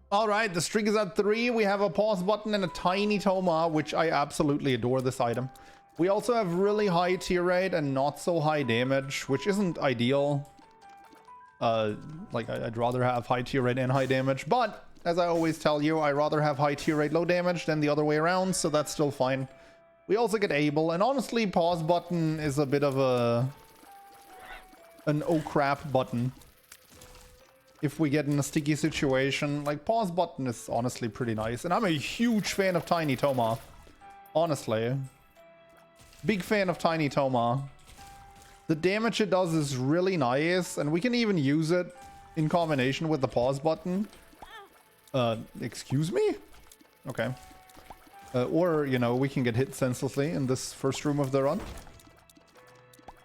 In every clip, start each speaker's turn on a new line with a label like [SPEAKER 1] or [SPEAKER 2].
[SPEAKER 1] All right, the streak is at 3. We have a pause button and a tiny Toma, which I absolutely adore this item. We also have really high tier rate and not so high damage, which isn't ideal. Like I'd rather have high tier rate and high damage, but as I always tell you, I rather have high tier rate low damage than the other way around, so that's still fine. We also get able, and honestly, pause button is a bit of an oh crap button. If we get in a sticky situation, like pause button is honestly pretty nice, and I'm a huge fan of Tiny Toma. Honestly, big fan of Tiny Toma. The damage it does is really nice, and we can even use it in combination with the pause button. Excuse me? Okay. Or, you know, we can get hit senselessly in this first room of the run.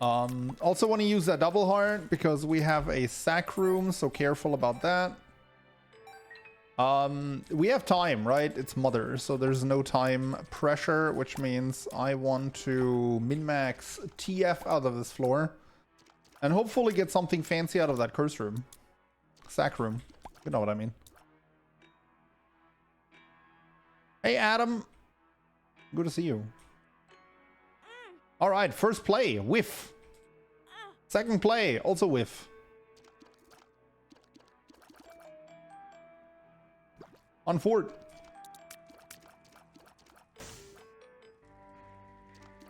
[SPEAKER 1] Also want to use that double heart because we have a sack room, so careful about that. We have time, right? It's mother, so there's no time pressure, which means I want to min-max TF out of this floor and hopefully get something fancy out of that curse room. Sack room. You know what I mean. Hey, Adam. Good to see you. All right, first play, whiff. Second play, also whiff. On fort.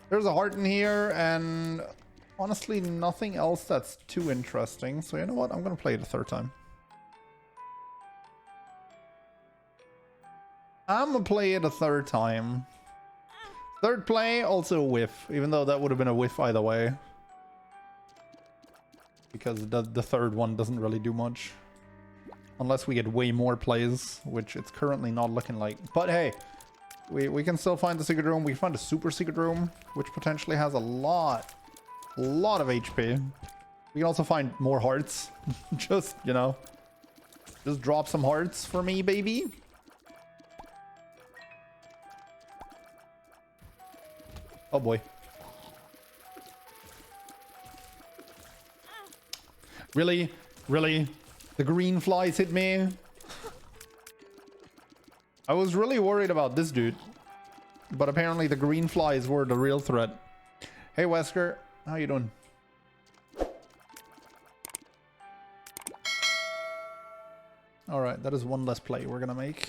[SPEAKER 1] There's a heart in here, and honestly, nothing else that's too interesting. So you know what? I'm gonna play it a third time. I'm gonna play it a third time. Third play, also a whiff, even though that would have been a whiff either way. Because the third one doesn't really do much. Unless we get way more plays, which it's currently not looking like. But hey, we can still find the secret room. We can find a super secret room, which potentially has a lot of HP. We can also find more hearts. Just, you know, just drop some hearts for me, baby. Oh boy. Really? Really? The green flies hit me? I was really worried about this dude. But apparently the green flies were the real threat. Hey Wesker, how you doing? Alright, that is one less play we're gonna make.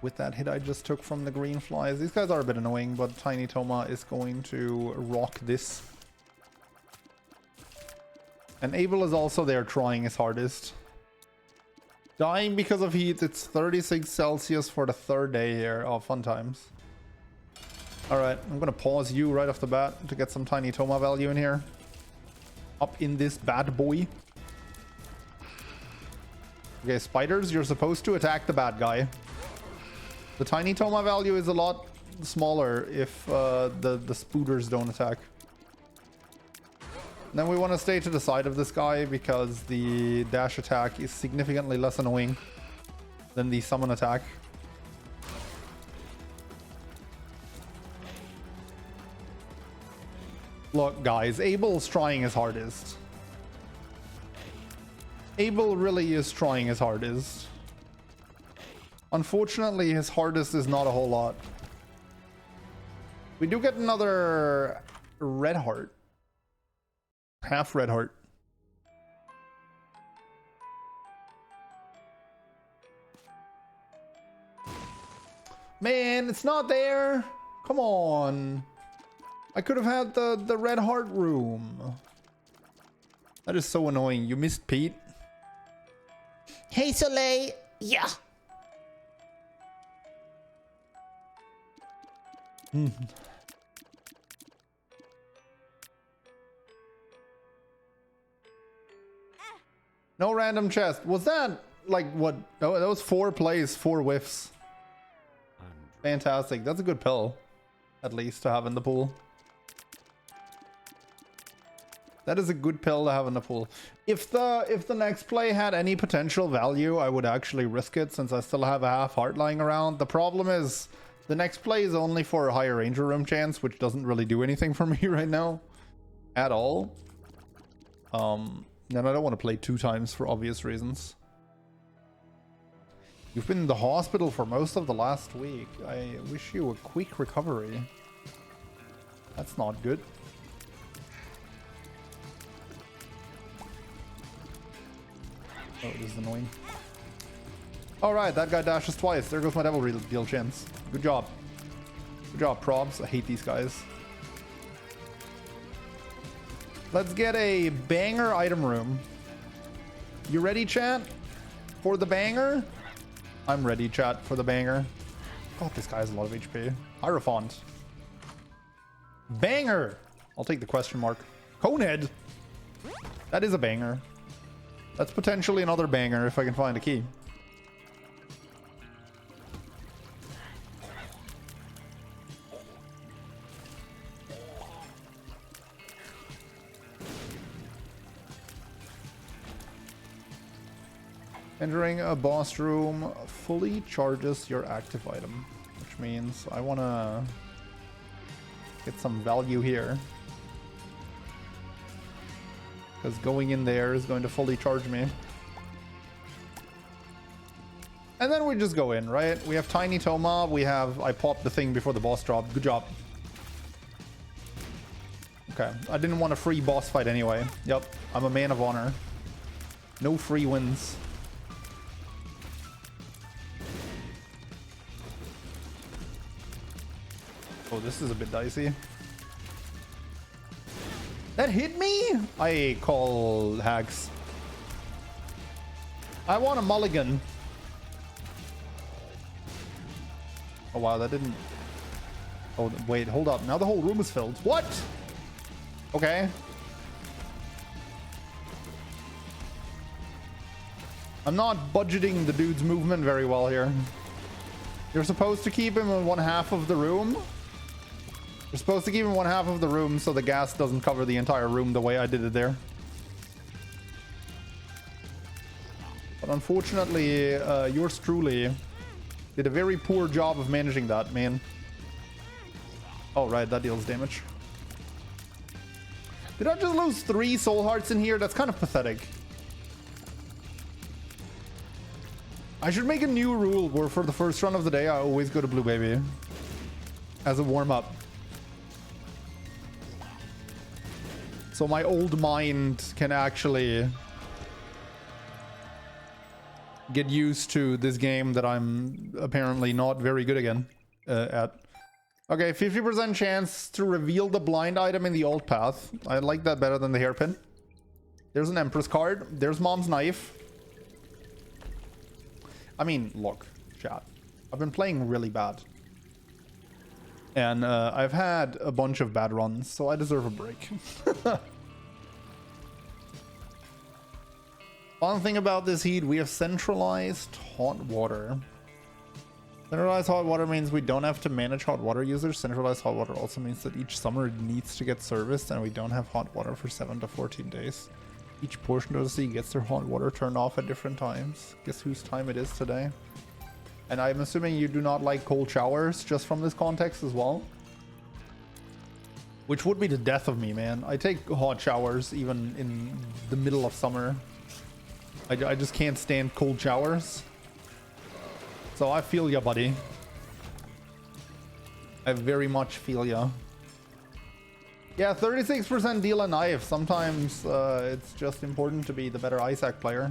[SPEAKER 1] With that hit I just took from the green flies. These guys are a bit annoying, but Tiny Toma is going to rock this. And Abel is also there trying his hardest. Dying because of heat. It's 36 Celsius for the third day here. Oh, fun times. Alright, I'm gonna pause you right off the bat to get some Tiny Toma value in here. Up in this bad boy. Okay, spiders, you're supposed to attack the bad guy. The Tiny Toma value is a lot smaller if the spooters don't attack. Then we want to stay to the side of this guy because the dash attack is significantly less annoying than the summon attack. Look, guys, Abel's trying his hardest. Abel really is trying his hardest. Unfortunately, his hardest is not a whole lot. We do get another red heart. Half red heart. Man, it's not there. Come on. I could have had the red heart room. That is so annoying. You missed Pete.
[SPEAKER 2] Hey Soleil. Yeah.
[SPEAKER 1] No random chest. Was that like what? Oh, that was 4 plays, 4 whiffs. Fantastic. That's a good pill, at least, to have in the pool. That is a good pill to have in the pool. If the next play had any potential value, I would actually risk it since I still have a half heart lying around. The problem is the next play is only for a higher ranger room chance, which doesn't really do anything for me right now at all. And I don't want to play 2 times for obvious reasons. You've been in the hospital for most of the last week. I wish you a quick recovery. That's not good. Oh, this is annoying. Alright, that guy dashes twice. There goes my devil deal chance. Good job. Good job, probs. I hate these guys. Let's get a banger item room. You ready, chat? For the banger? I'm ready, chat, for the banger. God, this guy has a lot of HP. Hierophant. Banger! I'll take the question mark. Conehead! That is a banger. That's potentially another banger if I can find a key. Entering a boss room fully charges your active item, which means I want to get some value here. Because going in there is going to fully charge me. And then we just go in, right? We have Tiny Toma, I popped the thing before the boss dropped. Good job. Okay, I didn't want a free boss fight anyway. Yep, I'm a man of honor. No free wins. Oh, this is a bit dicey. That hit me? I call hacks. I want a mulligan. Oh wow, that didn't... Oh, wait, hold up. Now the whole room is filled. What? Okay. I'm not budgeting the dude's movement very well here. You're supposed to keep him in one half of the room. You're supposed to keep him one half of the room so the gas doesn't cover the entire room the way I did it there. But unfortunately, yours truly did a very poor job of managing that, man. Oh, right, that deals damage. Did I just lose 3 soul hearts in here? That's kind of pathetic. I should make a new rule where for the first run of the day, I always go to Blue Baby as a warm-up. So my old mind can actually get used to this game that I'm apparently not very good again at. Okay, 50% chance to reveal the blind item in the alt path. I like that better than the hairpin. There's an Empress card. There's Mom's knife. I mean, look, chat. I've been playing really bad. And I've had a bunch of bad runs, so I deserve a break. Fun thing about this heat, we have centralized hot water. Centralized hot water means we don't have to manage hot water users. Centralized hot water also means that each summer needs to get serviced and we don't have hot water for 7 to 14 days. Each portion of the sea gets their hot water turned off at different times. Guess whose time it is today? And I'm assuming you do not like cold showers just from this context as well. Which would be the death of me, man. I take hot showers even in the middle of summer. I just can't stand cold showers. So I feel ya, buddy. I very much feel ya. Yeah, 36% deal a knife. Sometimes it's just important to be the better Isaac player.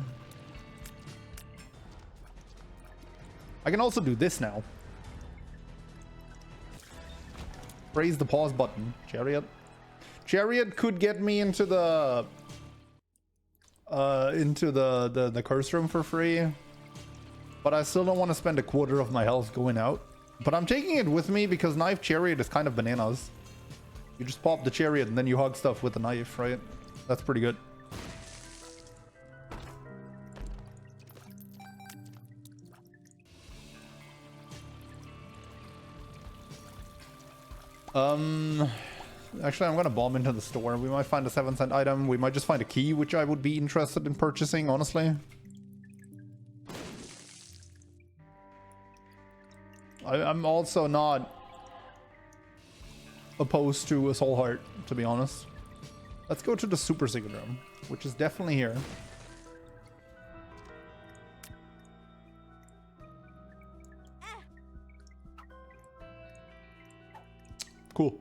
[SPEAKER 1] I can also do this now. Raise the pause button. Chariot. Chariot could get me into the curse room for free. But I still don't want to spend a quarter of my health going out. But I'm taking it with me because knife chariot is kind of bananas. You just pop the chariot and then you hug stuff with the knife, right? That's pretty good. Actually, I'm gonna bomb into the store. We might find a 7-cent item. We might just find a key, which I would be interested in purchasing, honestly. I'm also not opposed to a soul heart, to be honest. Let's go to the super secret room, which is definitely here. Cool.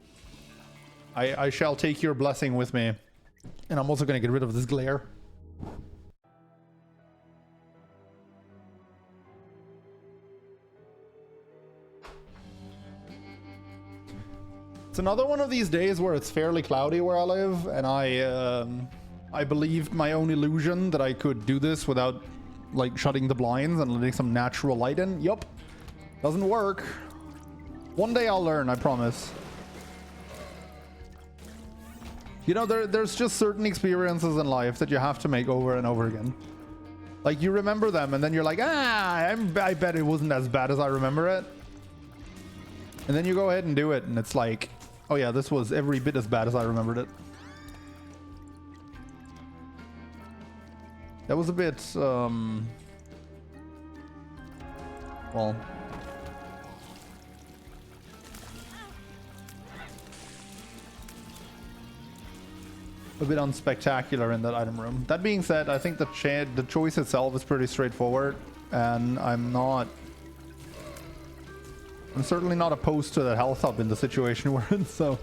[SPEAKER 1] I shall take your blessing with me. And I'm also gonna get rid of this glare. It's another one of these days where it's fairly cloudy where I live, and I believed my own illusion that I could do this without like shutting the blinds and letting some natural light in. Yup. Doesn't work. One day I'll learn, I promise. You know, there's just certain experiences in life that you have to make over and over again. Like, you remember them, and then you're like, I bet it wasn't as bad as I remember it. And then you go ahead and do it, and it's like, oh yeah, this was every bit as bad as I remembered it. That was a bit, well... a bit unspectacular in that item room. That being said, I think the choice itself is pretty straightforward, and I'm certainly not opposed to that health up in the situation we're in, so...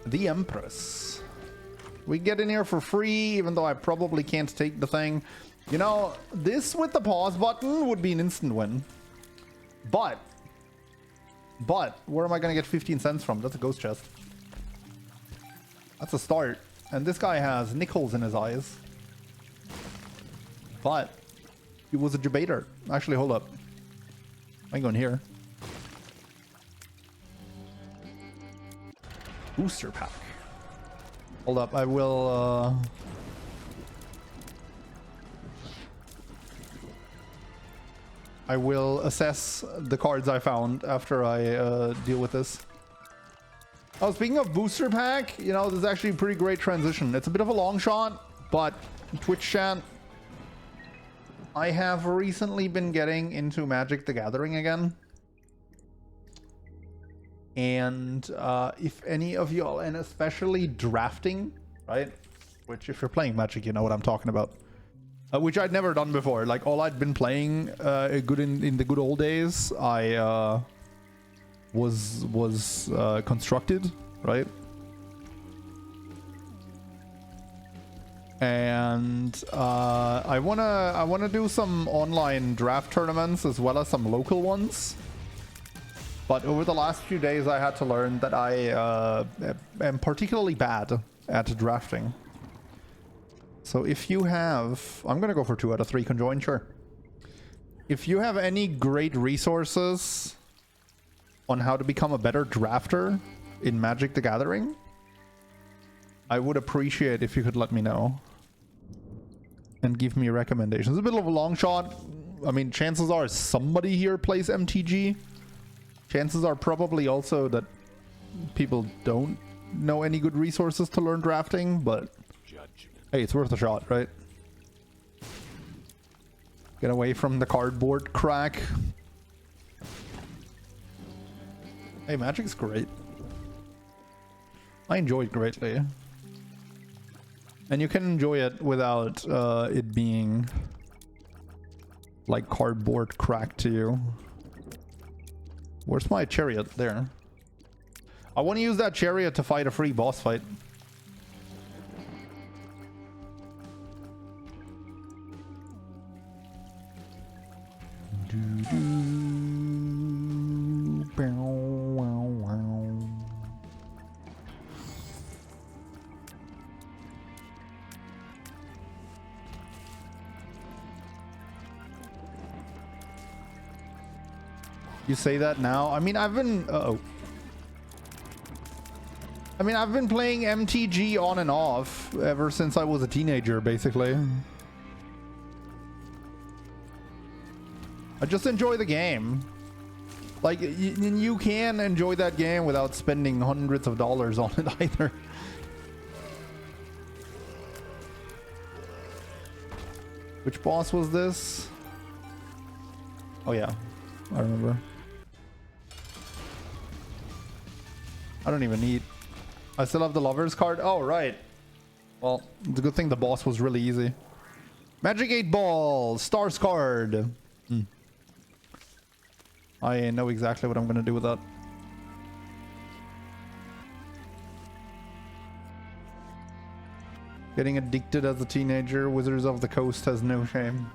[SPEAKER 1] The Empress. We get in here for free, even though I probably can't take the thing. You know, this with the pause button would be an instant win. But, where am I gonna get 15 cents from? That's a ghost chest. That's a start. And this guy has nickels in his eyes. But he was a debater. Actually, hold up. I ain't going here. Booster pack. Hold up, I will assess the cards I found after I deal with this. Oh, speaking of booster pack, you know, this is actually a pretty great transition. It's a bit of a long shot, but Twitch chat, I have recently been getting into Magic the Gathering again. And if any of y'all, and especially drafting, right? Which if you're playing Magic, you know what I'm talking about. Which I'd never done before. Like, all I'd been playing in the good old days, I was constructed, right? And I wanna do some online draft tournaments as well as some local ones. But over the last few days, I had to learn that I am particularly bad at drafting. So if you have, I'm gonna go for 2 out of 3 conjoined, sure. If you have any great resources on how to become a better drafter in Magic the Gathering, I would appreciate if you could let me know and give me recommendations. It's a bit of a long shot. I mean, chances are somebody here plays MTG. Chances are probably also that people don't know any good resources to learn drafting, but hey, it's worth a shot, right? Get away from the cardboard crack. Hey, Magic's great. I enjoy it greatly. And you can enjoy it without it being like cardboard crack to you. Where's my chariot? There. I want to use that chariot to fight a free boss fight. You say that now? I mean, I've been... I mean, I've been playing MTG on and off ever since I was a teenager, basically. I just enjoy the game. Like, you can enjoy that game without spending hundreds of dollars on it either. Which boss was this? Oh yeah, I remember. I don't even need... I still have the Lover's card? Oh, right. Well, it's a good thing the boss was really easy. Magic 8 Ball! Stars card! I know exactly what I'm gonna do with that. Getting addicted as a teenager. Wizards of the Coast has no shame.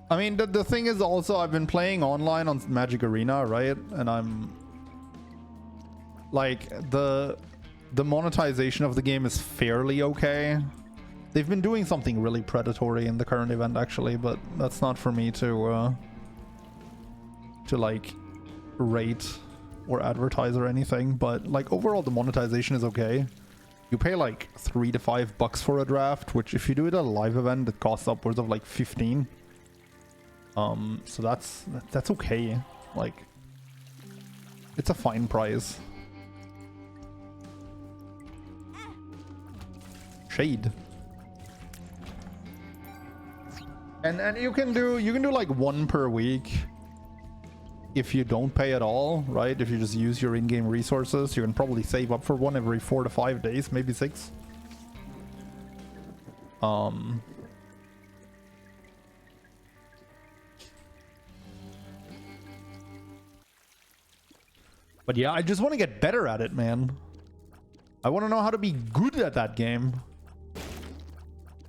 [SPEAKER 1] I mean, the thing is also, I've been playing online on Magic Arena, right? And I'm like, the monetization of the game is fairly okay. They've been doing something really predatory in the current event, actually, but that's not for me to like rate or advertise or anything. But like overall, the monetization is okay. You pay like $3 to $5 for a draft, which if you do it at a live event, it costs upwards of like 15. So that's okay. Like, it's a fine price. Shade. And you can do like one per week if you don't pay at all, right? If you just use your in-game resources, you can probably save up for one every 4 to 5 days, maybe 6. But yeah, I just want to get better at it, man. I want to know how to be good at that game.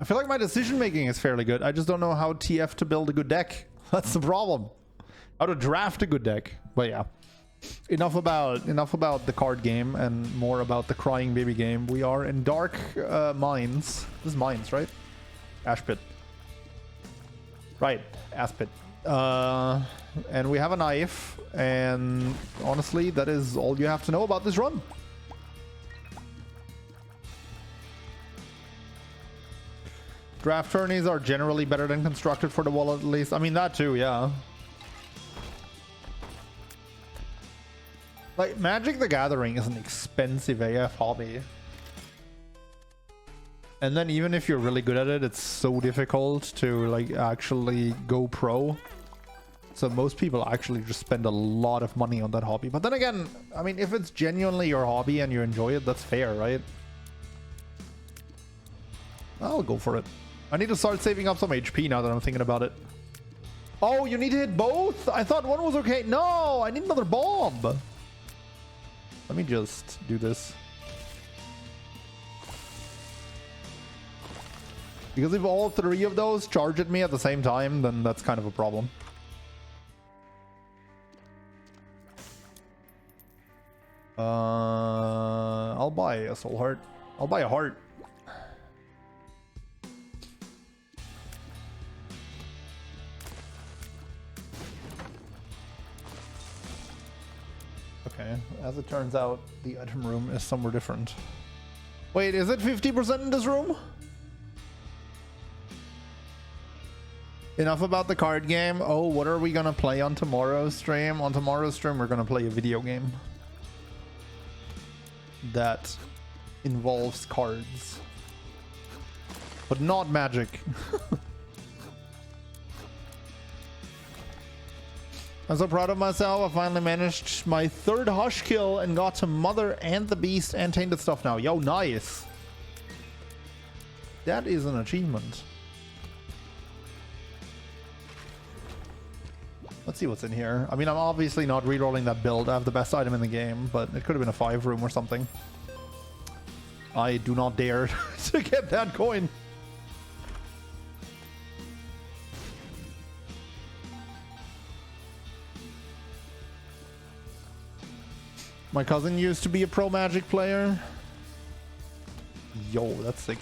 [SPEAKER 1] I feel like my decision making is fairly good. I just don't know how TF to build a good deck. That's the problem. How to draft a good deck. But yeah, enough about the card game and more about the crying baby game. We are in Dark Mines. This is Mines, right? Ashpit. Right, Ashpit. And we have a knife, and honestly, that is all you have to know about this run. Draft tourneys are generally better than constructed for the wallet, at least. I mean, that too, yeah. Like, Magic the Gathering is an expensive AF hobby. And then even if you're really good at it, it's so difficult to, like, actually go pro. So most people actually just spend a lot of money on that hobby. But then again, I mean, if it's genuinely your hobby and you enjoy it, that's fair, right? I'll go for it. I need to start saving up some HP now that I'm thinking about it. Oh, you need to hit both? I thought one was okay. No, I need another bomb. Let me just do this. Because if all 3 of those charge at me at the same time, then that's kind of a problem. I'll buy a soul heart. I'll buy a heart. Okay, as it turns out, the item room is somewhere different. Wait, is it 50% in this room? Enough about the card game. Oh, what are we gonna play on tomorrow's stream? On tomorrow's stream, we're gonna play a video game that involves cards, but not Magic. I'm so proud of myself. I finally managed my 3rd Hush kill and got to Mother and the Beast and Tainted Stuff now. Yo, nice. That is an achievement. Let's see what's in here. I mean, I'm obviously not rerolling that build. I have the best item in the game, but it could have been a 5 room or something. I do not dare to get that coin. My cousin used to be a pro Magic player. Yo, that's sick.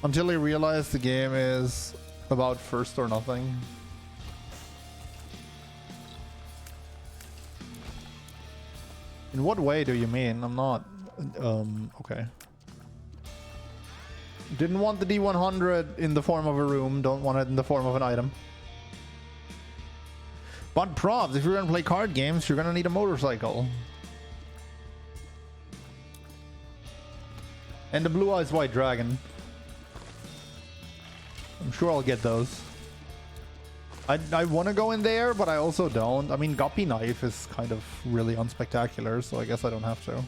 [SPEAKER 1] Until he realized the game is about first or nothing. In what way do you mean? I'm not... okay. Didn't want the D100 in the form of a room. Don't want it in the form of an item. But probs, if you're gonna play card games, you're gonna need a motorcycle. And the Blue Eyes White Dragon. I'm sure I'll get those. I want to go in there, but I also don't. I mean, Guppy Knife is kind of really unspectacular, so I guess I don't have to.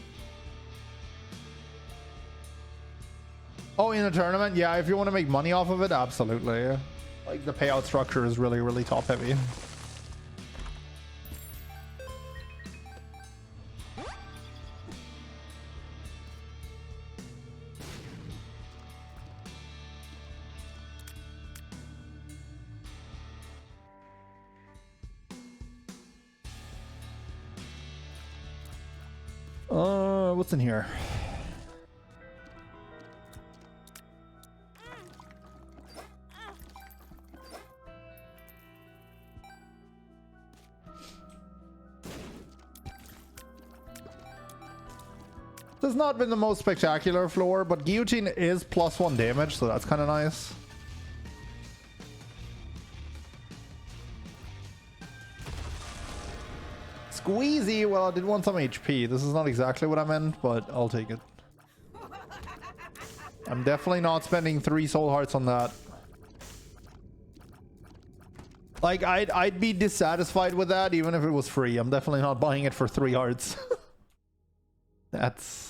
[SPEAKER 1] Oh, in a tournament? Yeah, if you want to make money off of it, absolutely. Like, the payout structure is really, really top heavy. What's in here? This has not been the most spectacular floor, but guillotine is +1 damage, so that's kind of nice. Squeezy, well, I did want some HP. This is not exactly what I meant, but I'll take it. I'm definitely not spending 3 soul hearts on that. Like, I'd be dissatisfied with that even if it was free. I'm definitely not buying it for 3 hearts. That's...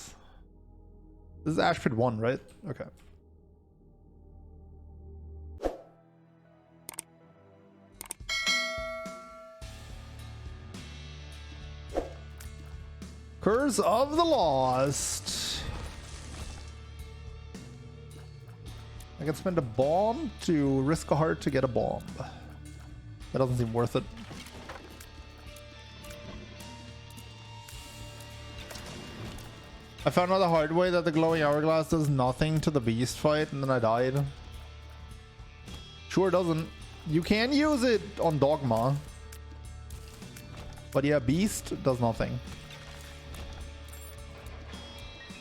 [SPEAKER 1] This is Ashpit 1, right? Okay. Curse of the Lost. I can spend a bomb to risk a heart to get a bomb. That doesn't seem worth it. I found out the hard way that the glowing hourglass does nothing to the beast fight, and then I died. Sure doesn't. You can use it on Dogma. But yeah, beast does nothing.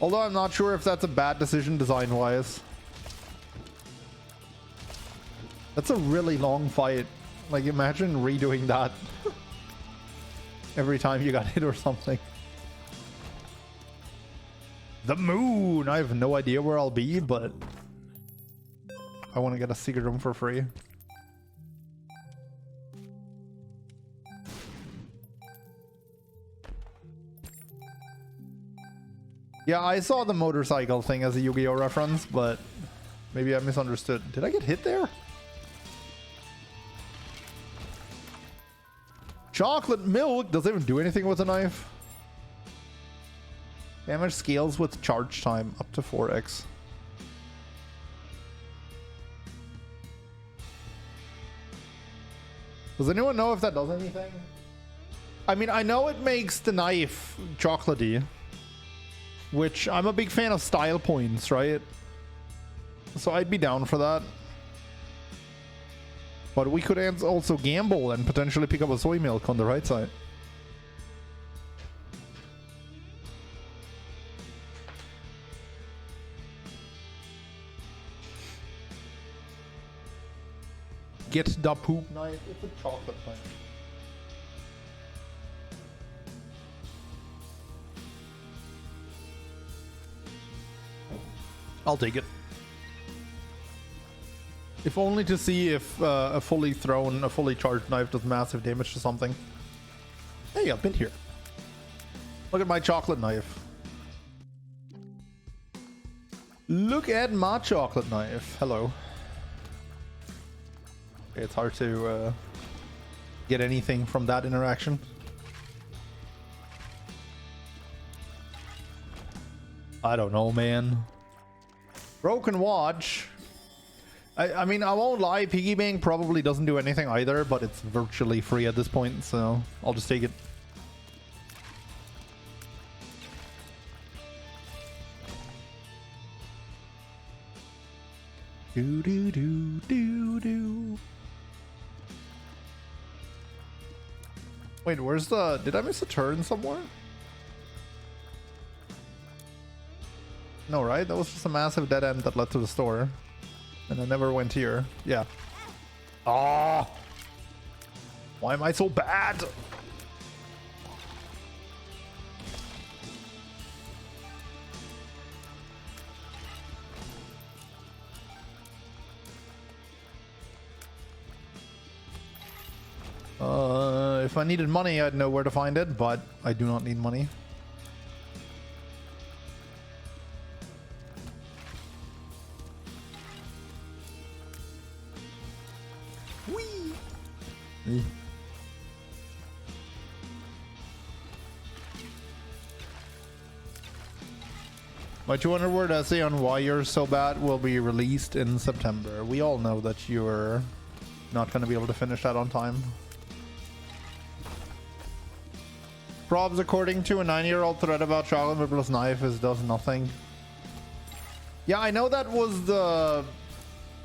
[SPEAKER 1] Although I'm not sure if that's a bad decision design-wise. That's a really long fight. Like, imagine redoing that every time you got hit or something. The moon! I have no idea where I'll be, but I want to get a secret room for free. Yeah, I saw the motorcycle thing as a Yu-Gi-Oh reference, but maybe I misunderstood. Did I get hit there? Chocolate milk? Does it even do anything with a knife? Damage scales with charge time up to 4x. Does anyone know if that does anything? I mean, I know it makes the knife chocolatey, which I'm a big fan of style points, right? So I'd be down for that. But we could also gamble and potentially pick up a soy milk on the right side. Get the poop knife. It's a chocolate knife. I'll take it. If only to see if a fully charged knife does massive damage to something. Hey, I've been here. Look at my chocolate knife. Look at my chocolate knife. Hello. It's hard to get anything from that interaction. I don't know, man. Broken watch. I mean, I won't lie, piggy bank probably doesn't do anything either, but it's virtually free at this point, so I'll just take it. Do do do do do. Wait, where's the... Did I miss a turn somewhere? No, right? That was just a massive dead end that led to the store. And I never went here. Yeah. Ah! Oh, why am I so bad? If I needed money, I'd know where to find it, but I do not need money. Whee! My 200-word essay on why you're so bad will be released in September. We all know that you're not going to be able to finish that on time. Probs, according to a 9-year-old thread about chocolate Whippless knife, does nothing. Yeah, I know that was the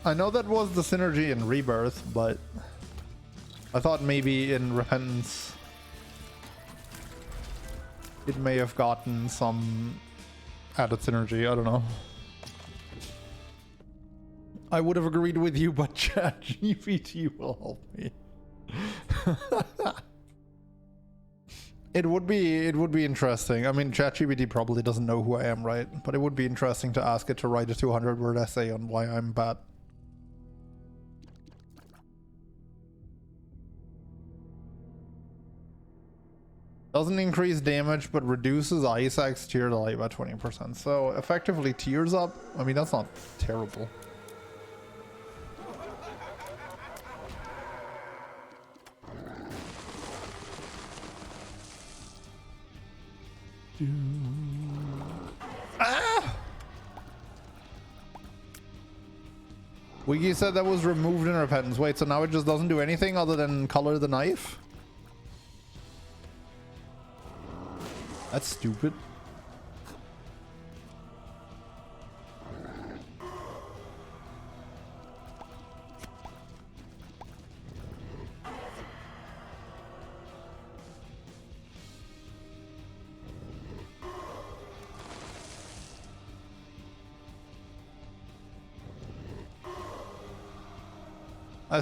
[SPEAKER 1] synergy in Rebirth, but I thought maybe in Repentance it may have gotten some added synergy. I don't know. I would have agreed with you, but ChatGPT will help me. It would be interesting. I mean, ChatGPT probably doesn't know who I am, right? But it would be interesting to ask it to write a 200-word essay on why I'm bad. Doesn't increase damage, but reduces Isaac's tier delay by 20%. So effectively tears up. I mean, that's not terrible. Ah! Wiggy said that was removed in Repentance. Wait, so now it just doesn't do anything other than color the knife? That's stupid. I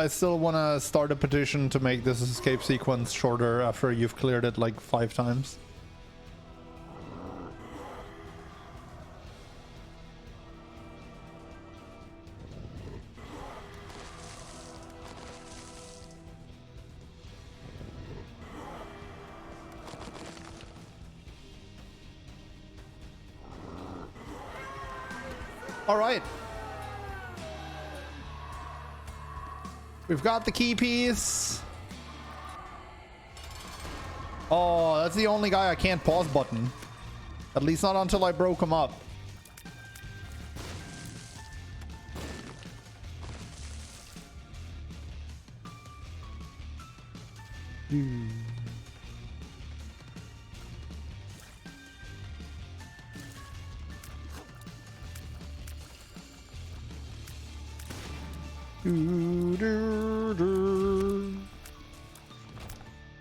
[SPEAKER 1] still want to start a petition to make this escape sequence shorter after you've cleared it like 5 times. All right. We've got the key piece. Oh, that's the only guy I can't pause button. At least not until I broke him up.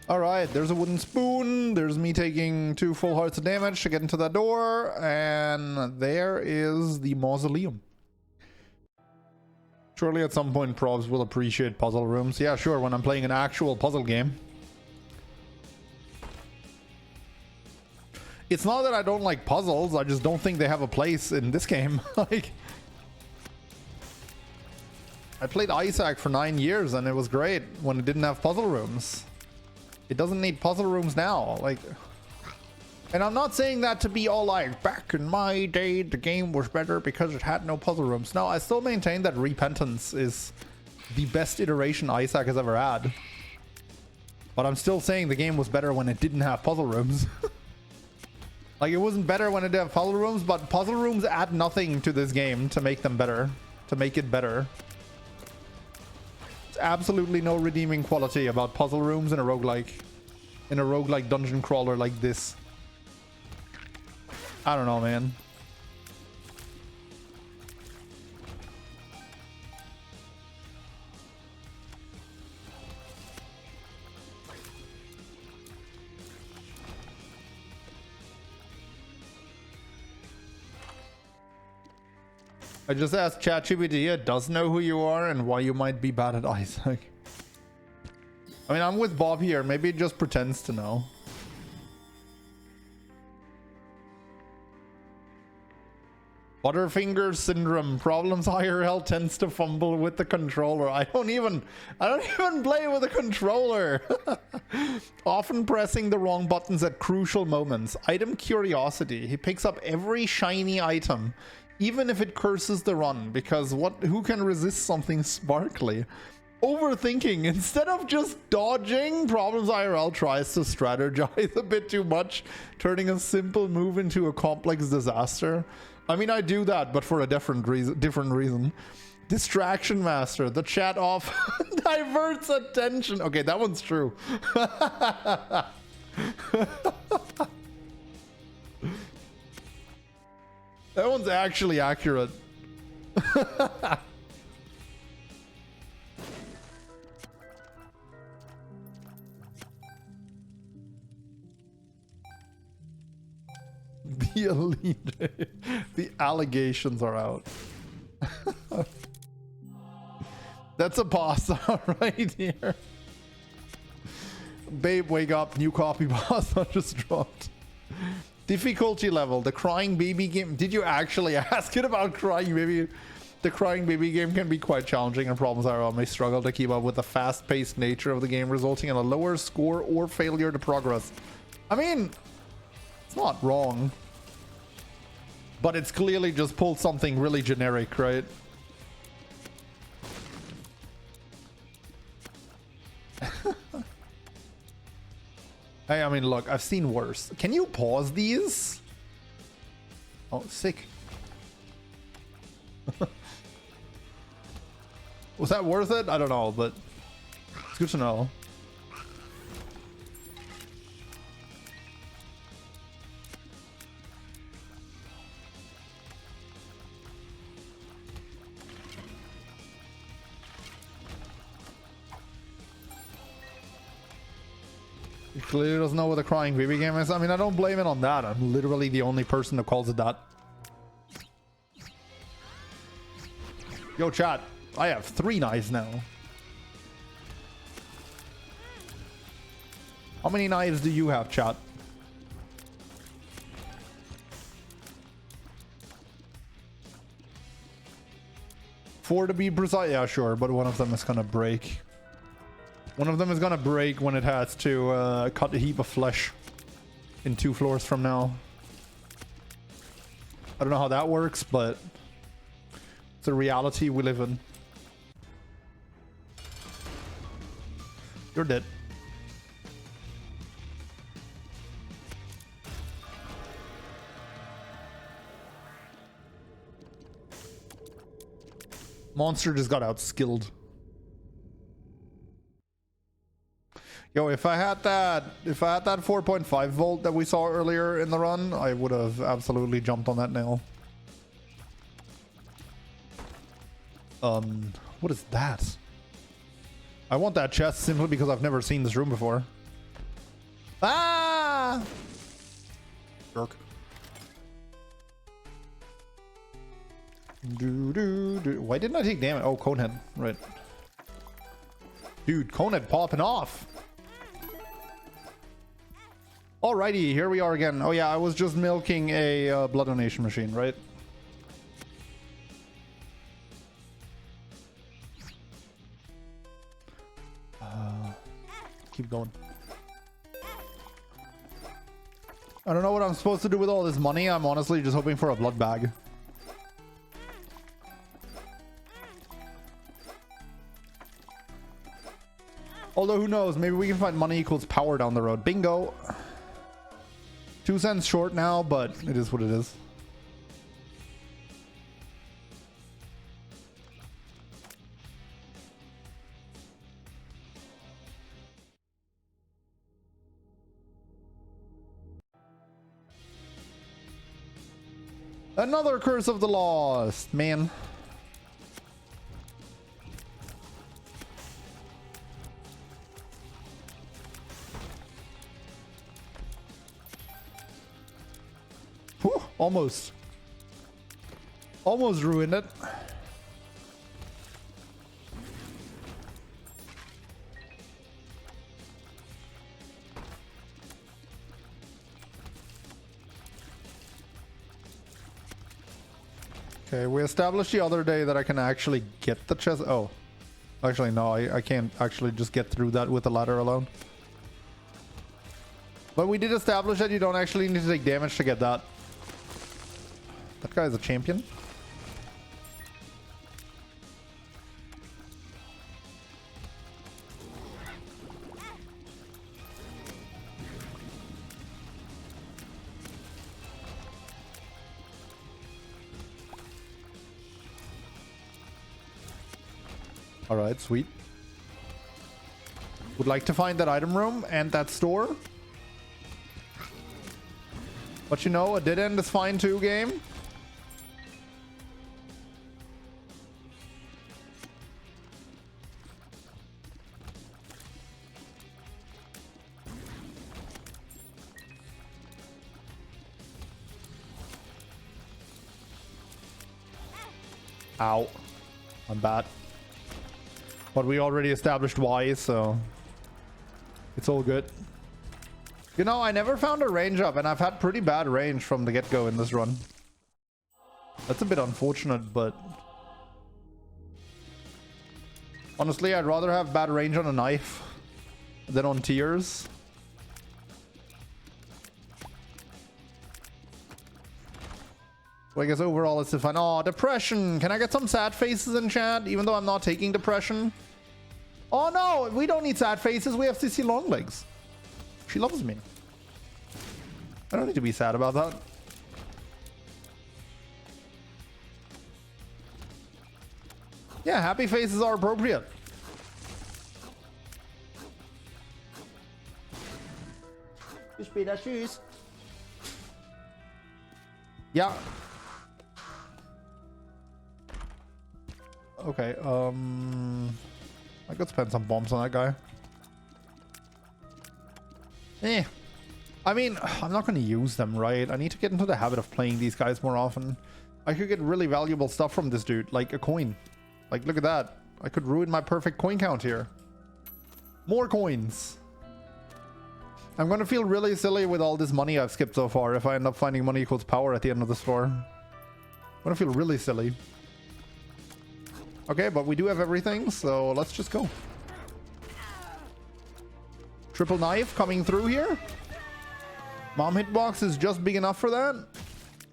[SPEAKER 1] Alright, there's a wooden spoon. There's me taking 2 full hearts of damage to get into that door. And there is the mausoleum. Surely at some point probs will appreciate puzzle rooms. Yeah, sure, when I'm playing an actual puzzle game. It's not that I don't like puzzles, I just don't think they have a place in this game. Like, I played Isaac for 9 years and it was great when it didn't have puzzle rooms. It doesn't need puzzle rooms now. Like, and I'm not saying that to be all like, back in my day the game was better because it had no puzzle rooms. No, I still maintain that Repentance is the best iteration Isaac has ever had. But I'm still saying the game was better when it didn't have puzzle rooms. Like, it wasn't better when it didn't have puzzle rooms, but puzzle rooms add nothing to this game to make them better, to make it better. There's absolutely no redeeming quality about puzzle rooms in a roguelike dungeon crawler like this. I don't know, man. I just asked ChatGPT, it does know who you are and why you might be bad at Isaac. I mean, I'm with Bob here. Maybe it just pretends to know. Butterfinger syndrome. ProblemsIRL tends to fumble with the controller. I don't even play with a controller. Often pressing the wrong buttons at crucial moments. Item curiosity. He picks up every shiny item, even if it curses the run, because who can resist something sparkly? Overthinking. Instead of just dodging, ProblemsIRL tries to strategize a bit too much, turning a simple move into a complex disaster. I mean, I do that, but for a different reason. Distraction master. The chat off diverts attention. Okay, that one's true. That one's actually accurate. The elite. The allegations are out. That's a pasta right here. Babe, wake up. New copy pasta just dropped. Difficulty level. The crying baby game. Did you actually ask it about crying baby? The crying baby game can be quite challenging, and ProblemsIRL may struggle to keep up with the fast-paced nature of the game, resulting in a lower score or failure to progress. I mean, it's not wrong. But it's clearly just pulled something really generic, right? Hey, I mean, look, I've seen worse. Can you pause these? Oh, sick. Was that worth it? I don't know, but it's good to know. He clearly doesn't know what a crying baby game is. I mean, I don't blame it on that. I'm literally the only person that calls it that. Yo, chat. I have 3 knives now. How many knives do you have, chat? Four to be precise. Yeah, sure. But one of them is gonna break. One of them is gonna break when it has to cut a heap of flesh in 2 floors from now. I don't know how that works, but it's a reality we live in. You're dead. Monster just got outskilled. Yo, if I had that 4.5 volt that we saw earlier in the run, I would have absolutely jumped on that nail. What is that? I want that chest simply because I've never seen this room before. Ah! Jerk. Why didn't I take damage? Oh, Conehead. Right. Dude, Conehead popping off. Alrighty, here we are again. Oh yeah, I was just milking a blood donation machine, right? Keep going. I don't know what I'm supposed to do with all this money. I'm honestly just hoping for a blood bag. Although, who knows? Maybe we can find money equals power down the road. Bingo! 2 cents short now, but it is what it is. Another Curse of the Lost, man. Whew, almost ruined it. Okay, we established the other day that I can actually get the chest. Oh, actually no, I can't actually just get through that with the ladder alone. But we did establish that you don't actually need to take damage to get that. That guy is a champion. All right, sweet. Would like to find that item room and that store. But you know, a dead end is fine too, game. Ow. I'm bad. But we already established why, so it's all good. You know, I never found a range up, and I've had pretty bad range from the get-go in this run. That's a bit unfortunate, but honestly, I'd rather have bad range on a knife than on tiers. So I guess overall it's fine. Oh, depression. Can I get some sad faces in chat, even though I'm not taking depression? Oh no, we don't need sad faces. We have CC Longlegs. She loves me. I don't need to be sad about that. Yeah, happy faces are appropriate. Yeah. Okay, I could spend some bombs on that guy. I mean, I'm not going to use them, right? I need to get into the habit of playing these guys more often. I could get really valuable stuff from this dude, like a coin. Like, look at that. I could ruin my perfect coin count here. More coins. I'm going to feel really silly with all this money I've skipped so far if I end up finding money equals power at the end of the store. I'm going to feel really silly. Okay, but we do have everything, so let's just go. Triple knife coming through here. Mom hitbox is just big enough for that.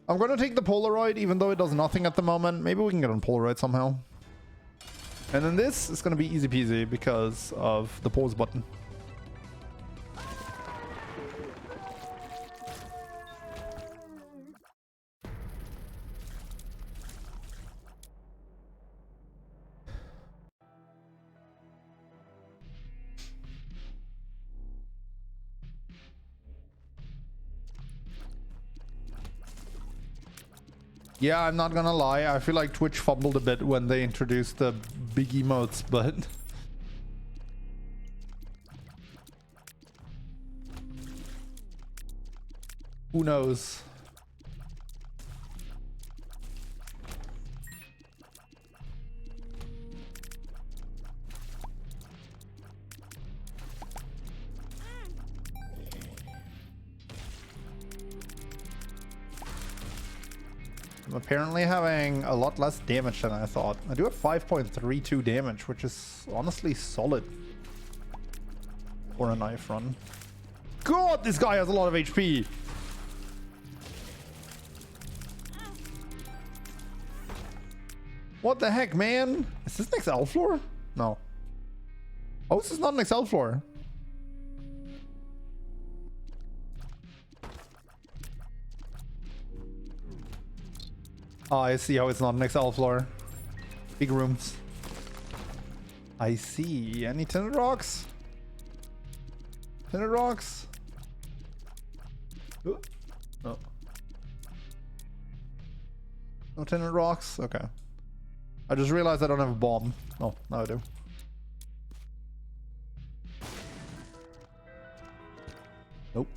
[SPEAKER 1] I'm going to take the Polaroid, even though it does nothing at the moment. Maybe we can get on Polaroid somehow. And then this is going to be easy peasy because of the pause button. Yeah, I'm not gonna lie. I feel like Twitch fumbled a bit when they introduced the big emotes, but who knows? I'm apparently having a lot less damage than I thought. I do have 5.32 damage, which is honestly solid for a knife run. God, this guy has a lot of HP. What the heck, man? Is this next L floor? No. Oh, this is not next L floor. Oh, I see how it's not next L floor. Big rooms. I see. Any tinted rocks? Tinted rocks? Ooh. No. No tinted rocks? Okay. I just realized I don't have a bomb. Oh, now I do. Nope.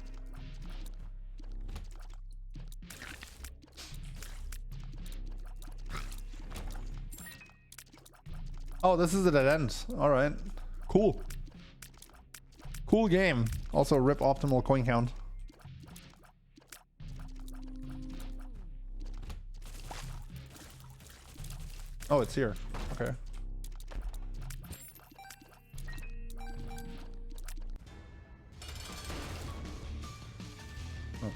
[SPEAKER 1] Oh, this is a dead end. Alright. Cool. Cool game. Also, rip optimal coin count. Oh, it's here. Okay. Oh.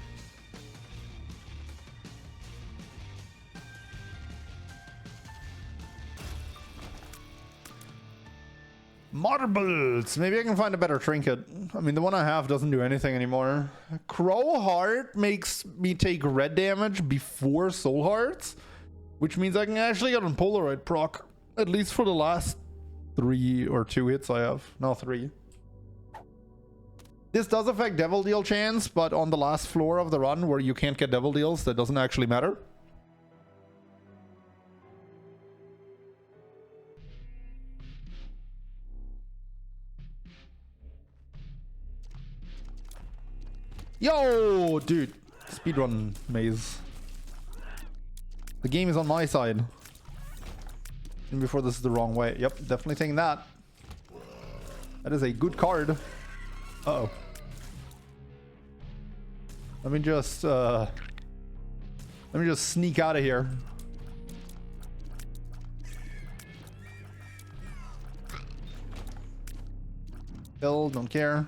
[SPEAKER 1] Marbles! Maybe I can find a better trinket. I mean, the one I have doesn't do anything anymore. Crow Heart makes me take red damage before Soul Hearts, which means I can actually get on Polaroid proc, at least for the last 3 or 2 hits I have. No, 3. This does affect devil deal chance, but on the last floor of the run where you can't get devil deals, that doesn't actually matter. Yo, dude. Speedrun maze. The game is on my side. And before this is the wrong way. Yep, definitely taking that. That is a good card. Uh-oh. Let me just sneak out of here. Bill, don't care.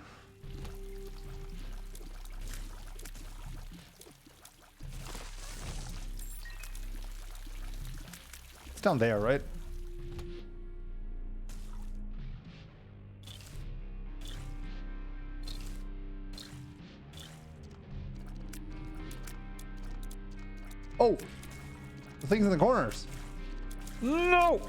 [SPEAKER 1] It's down there, right? Oh! The thing's in the corners. No!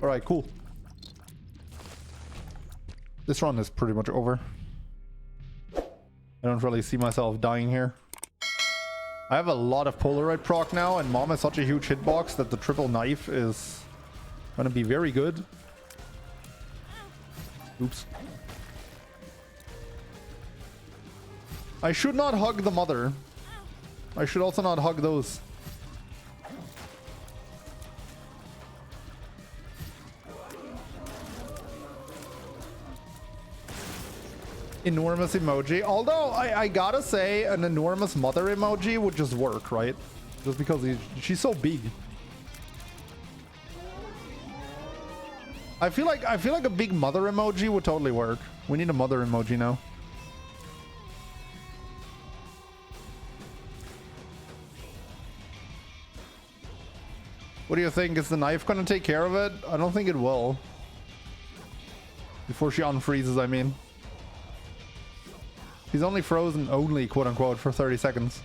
[SPEAKER 1] Alright, cool. This run is pretty much over. I don't really see myself dying here. I have a lot of Polaroid proc now, and Mom is such a huge hitbox that the triple knife is gonna be very good. Oops. I should not hug the mother. I should also not hug those. Enormous emoji. Although, I gotta say, an enormous mother emoji would just work, right? Just because she's so big. I feel like a big mother emoji would totally work. We need a mother emoji now. What do you think? Is the knife gonna take care of it? I don't think it will. Before she unfreezes, I mean. He's only frozen, only, quote unquote, for 30 seconds.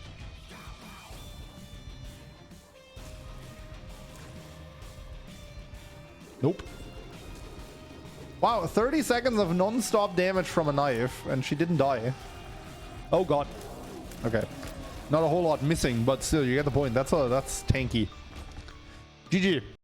[SPEAKER 1] Nope. Wow, 30 seconds of non-stop damage from a knife, and she didn't die. Oh god. Okay. Not a whole lot missing, but still, you get the point. That's tanky. GG.